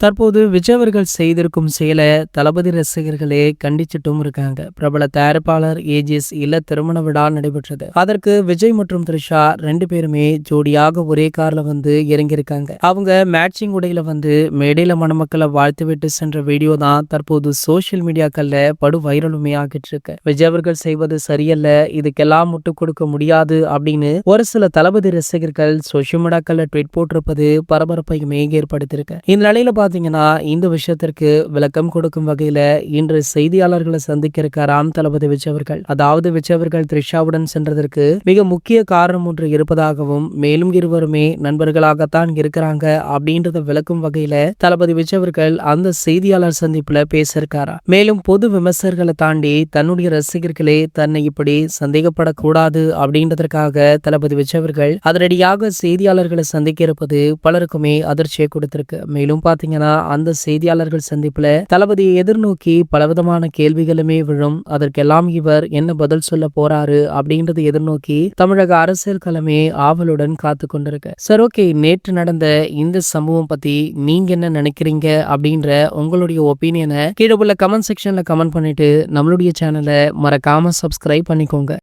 தற்போது விஜய் அவர்கள் செய்திருக்கும் செயலை தளபதி ரசிகர்களே கண்டிச்சிட்டும் இருக்காங்க. பிரபல தயாரிப்பாளர் ஏஜிஎஸ் இல்ல திருமண விழா நடைபெற்றது. அதற்கு விஜய் மற்றும் த்ரிஷா 2 பேருமே ஜோடியாக ஒரே கார்ல இறங்கியிருக்காங்க. அவங்க மேட்சிங் உடையில மேடையில மணமக்களை வாழ்த்துவிட்டு சென்ற வீடியோ தான் தற்போது சோசியல் மீடியாக்கள்ல படு வைரலுமே ஆகிட்டு இருக்கு. விஜய் அவர்கள் செய்வது சரியல்ல, இதுக்கெல்லாம் முட்டு கொடுக்க முடியாது அப்படின்னு ஒரு சில தளபதி ரசிகர்கள் சோசியல் மீடியாக்கள்ல ட்வீட் போட்டிருப்பது பரபரப்பையுமே ஏற்படுத்தியிருக்கு. இந்த நிலையில பாத்தீங்கன்னா இந்த விஷயத்திற்கு விளக்கம் கொடுக்கும் வகையில இன்று செய்தியாளர்களை சந்திக்க இருக்காராம் தளபதி விஜய் அவர்கள். அதாவது விஜய் அவர்கள் த்ரிஷாவுடன் சென்றதற்கு மிக முக்கிய காரணம் ஒன்று இருப்பதாகவும், மேலும் இருவருமே நண்பர்களாகத்தான் இருக்கிறாங்க அப்படின்றத விளக்கும் வகையில தளபதி விஜய் அவர்கள் அந்த செய்தியாளர் சந்திப்புல பேசியிருக்காரா. மேலும் பொது விமர்சகர்களை தாண்டி தன்னுடைய ரசிகர்களே தன்னை இப்படி சந்தேகப்படக்கூடாது அப்படின்றதற்காக தளபதி விஜய் அவர்கள் அதிரடியாக செய்தியாளர்களை சந்திக்க இருப்பது பலருக்குமே அதிர்ச்சியை கொடுத்திருக்கு. மேலும் பாத்தீங்கன்னா அந்த செய்தியாளர்கள் சந்திப்புல தளபதியை எதிர்நோக்கி பலவிதமான கேள்விகளுமே விழும். அதற்கெல்லாம் இவர் என்ன பதில் சொல்ல போறாரு அப்படின்றது எதிர்நோக்கி தமிழக அரசியல் களமே ஆவலுடன் காத்து கொண்டிருக்கு. சரி, ஓகே, நேற்று நடந்த இந்த சம்பவம் பத்தி நீங்க என்ன நினைக்கிறீங்க அப்படின்ற உங்களுடைய ஒப்பீனியனை கீழே உள்ள கமெண்ட் செக்ஷன்ல கமெண்ட் பண்ணிட்டு நம்மளுடைய சேனலை மறக்காம சப்ஸ்கிரைப் பண்ணிக்கோங்க.